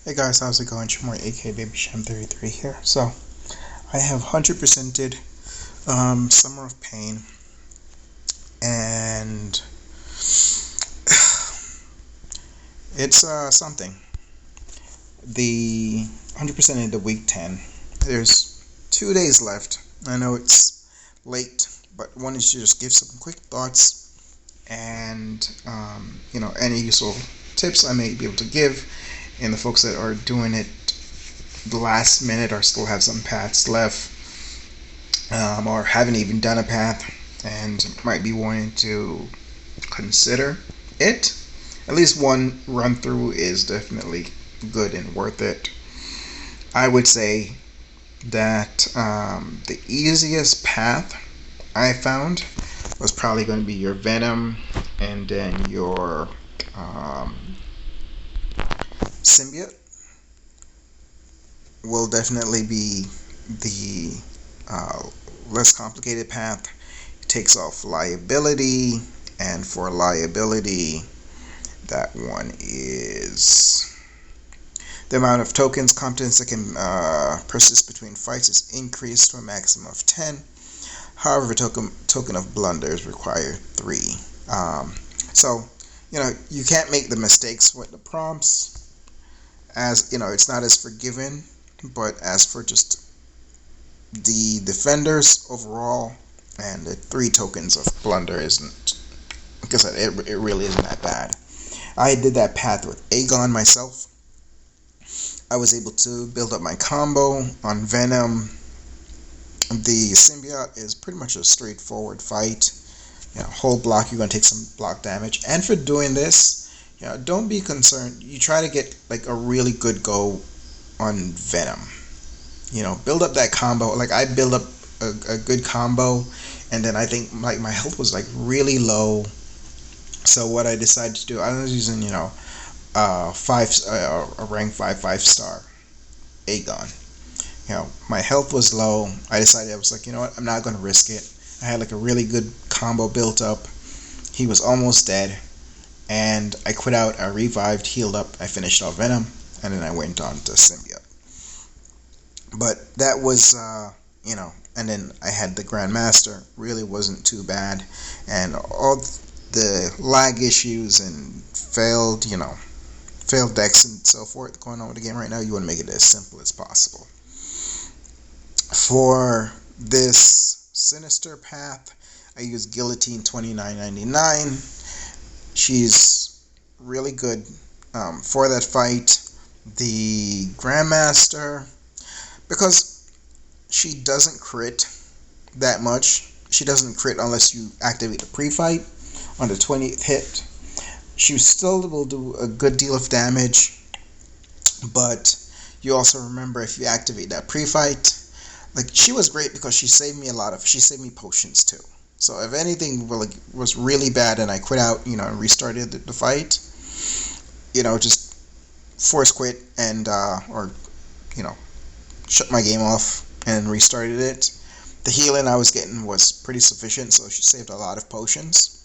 Hey guys, how's it going? Chamor, aka Baby Sham 33 here. So, I have 100%ed Summer of Pain, and it's something. The 100% into week 10. There's 2 days left. I know it's late, but wanted to just give some quick thoughts and, any useful tips I may be able to give, and the folks that are doing it the last minute or still have some paths left, or haven't even done a path and might be wanting to consider it. At least one run through is definitely good and worth it. I would say that the easiest path I found was probably going to be your Venom and then your Symbiote will definitely be the less complicated path. It takes off liability, and for liability, that one is the amount of tokens competence that can persist between fights is increased to a maximum of 10. However, token of blunders require 3. So, you can't make the mistakes with the prompts. As it's not as forgiving, but as for just the defenders overall, and the 3 tokens of blunder isn't, like I said, it really isn't that bad. I did that path with Aegon myself. I was able to build up my combo on Venom. The Symbiote is pretty much a straightforward fight. Whole block, you're going to take some block damage. And for doing this, don't be concerned. You try to get like a really good go on Venom. Build up that combo. Like I build up a good combo, and then I think like my health was like really low. So what I decided to do, I was using a rank 5 star Aegon. My health was low. I decided, I was like, what, I'm not going to risk it. I had like a really good combo built up. He was almost dead, and I quit out. I revived, healed up. I finished off Venom, and then I went on to Symbiote. But that was, and then I had the Grandmaster. Really wasn't too bad, and all the lag issues and failed decks and so forth going on with the game right now. You want to make it as simple as possible. For this Sinister path, I use Guillotine 29.99. She's really good for that fight. The Grandmaster, because she doesn't crit that much. She doesn't crit unless you activate the pre-fight on the 20th hit. She still will do a good deal of damage, but you also remember, if you activate that pre-fight, like, she was great because she saved me potions too. So if anything was really bad and I quit out, and restarted the fight, just force quit and or shut my game off and restarted it. The healing I was getting was pretty sufficient, so she saved a lot of potions.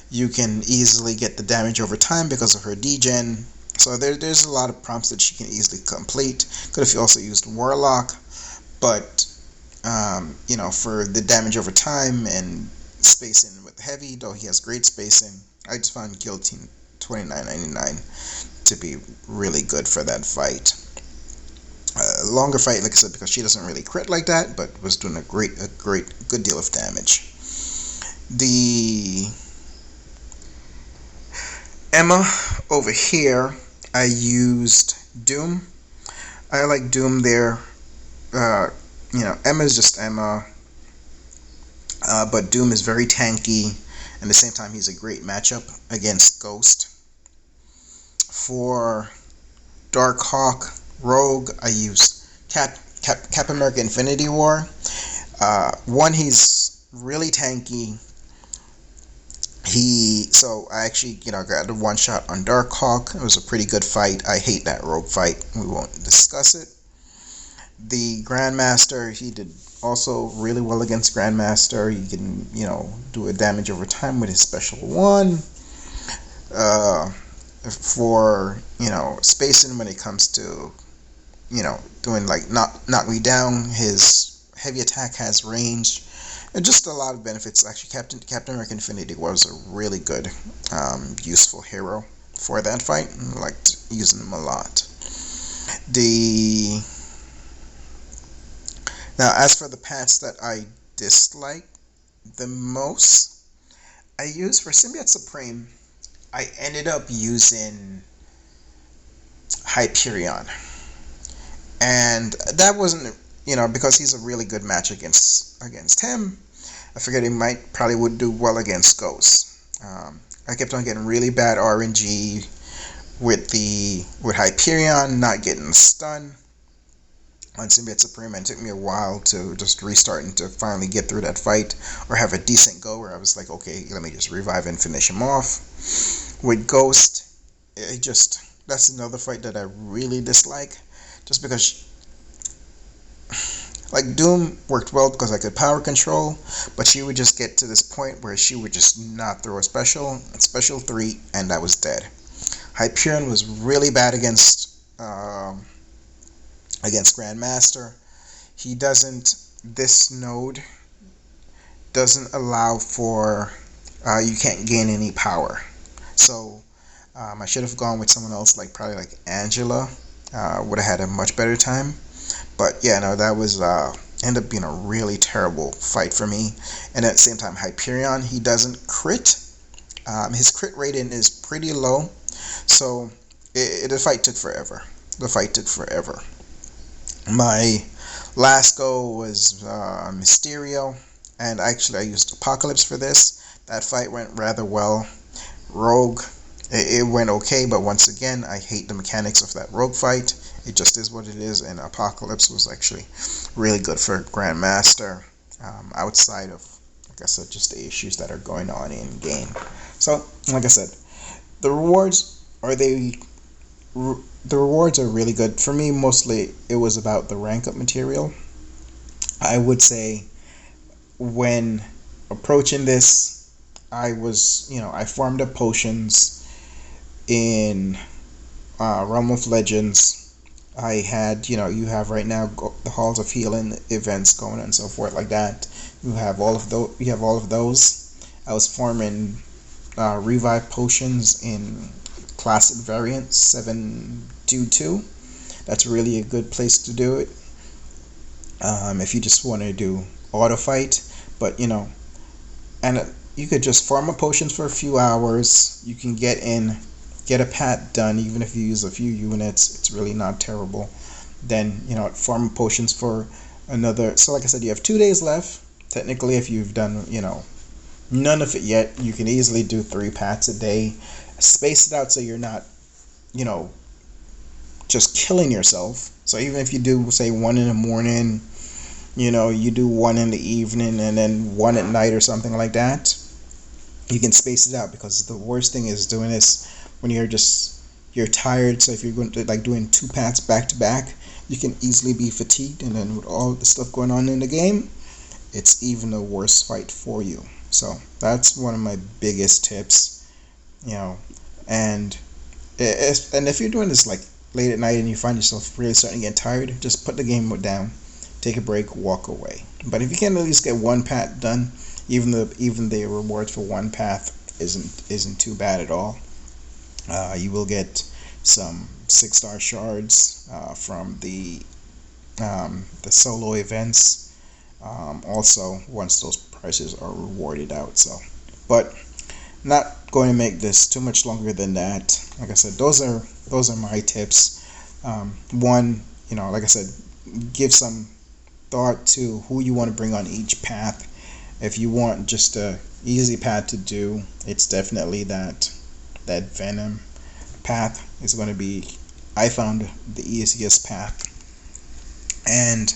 You can easily get the damage over time because of her degen. So there's a lot of prompts that she can easily complete. Could have also used Warlock, but for the damage over time and spacing with heavy, though he has great spacing, I just found Guillotine 29.99 to be really good for that fight. Longer fight, like I said, because she doesn't really crit like that, but was doing a good deal of damage. The Emma over here, I used Doom. I like Doom there. Emma's just Emma, but Doom is very tanky, and at the same time he's a great matchup against Ghost. For Darkhawk Rogue, I used Cap America Infinity War. One, he's really tanky. So I actually, got a one shot on Darkhawk. It was a pretty good fight. I hate that Rogue fight. We won't discuss it. The Grandmaster, he did also really well against Grandmaster. He can, do a damage over time with his special one. for, spacing when it comes to, doing like knock me down. His heavy attack has range, and just a lot of benefits. Actually, Captain America Infinity was a really good, useful hero for that fight. I liked using him a lot. The Now, as for the paths that I dislike the most, I use for Symbiote Supreme, I ended up using Hyperion. And that wasn't, because he's a really good match against him. I figured he probably would do well against Ghost. I kept on getting really bad RNG with Hyperion, not getting stun on Symbiote Supreme, and it took me a while to just restart and to finally get through that fight or have a decent go where I was like, okay, let me just revive and finish him off. With Ghost, that's another fight that I really dislike, just because like Doom worked well because I could power control, but she would just get to this point where she would just not throw a special 3, and I was dead. Hyperion was really bad against Grandmaster. This node doesn't allow for, you can't gain any power. So I should have gone with someone else, probably like Angela. Would have had a much better time. But yeah, no, that was ended up being a really terrible fight for me. And at the same time, Hyperion, he doesn't crit. His crit rating is pretty low. So the fight took forever. My last go was Mysterio, and actually I used Apocalypse for this. That fight went rather well. Rogue, it went okay, but once again, I hate the mechanics of that Rogue fight. It just is what it is, and Apocalypse was actually really good for Grandmaster, outside of, like I said, just the issues that are going on in game. So, like I said, the rewards are really good. For me, mostly it was about the rank up material. I would say when approaching this, I farmed up potions in Realm of Legends. I had, you have right now the Halls of Healing events going and so forth like that. You have all of those. I was farming revive potions in classic variant 722. That's really a good place to do it. If you just want to do auto fight, but and you could just farm up potions for a few hours. You can get a pat done even if you use a few units. It's really not terrible. Then farm potions for another. So like I said, you have 2 days left. Technically, if you've done none of it yet, you can easily do 3 pats a day. Space it out so you're not just killing yourself. So even if you do, say, 1 in the morning, you do 1 in the evening and then 1 at night or something like that, you can space it out, because the worst thing is doing this when you're tired. So if you're going to doing 2 pats back to back, you can easily be fatigued, and then with all the stuff going on in the game, it's even a worse fight for you. So that's one of my biggest tips, and if you're doing this late at night and you find yourself really starting to get tired, just put the game down, take a break, walk away. But if you can at least get 1 pat done, even the rewards for 1 path isn't too bad at all. You will get some 6-star shards from the solo events. Also, once those prices are rewarded out. So, but not going to make this too much longer than that. Like I said, those are my tips. One, like I said, give some thought to who you want to bring on each path. If you want just a easy path to do, it's definitely that Venom path is going to be, I found, the easiest path. And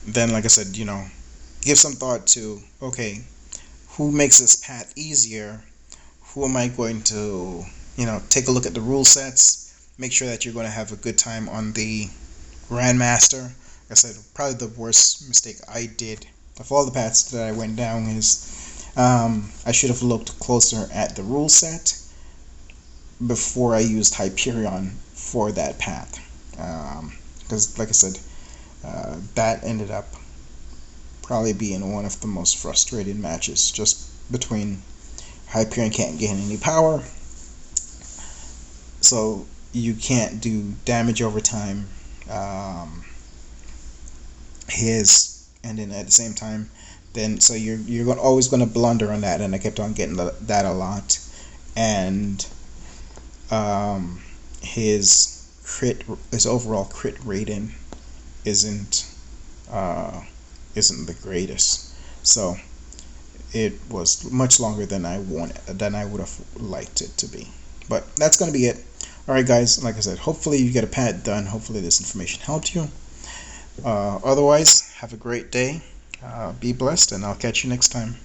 then, like I said, give some thought to, okay, who makes this path easier? Who am I going to, take a look at the rule sets, make sure that you're going to have a good time on the Grandmaster. Like I said, probably the worst mistake I did of all the paths that I went down is I should have looked closer at the rule set. before I used Hyperion for that path, because like I said, that ended up probably being one of the most frustrating matches, just between Hyperion can't gain any power, so you can't do damage over time. And then at the same time, then so you're always going to blunder on that, and I kept on getting that a lot, and his overall crit rating isn't isn't the greatest, so it was much longer than I would have liked it to be. But that's going to be it. Alright guys, like I said, hopefully you get a pad done. Hopefully this information helped you. Otherwise, have a great day. Be blessed, and I'll catch you next time.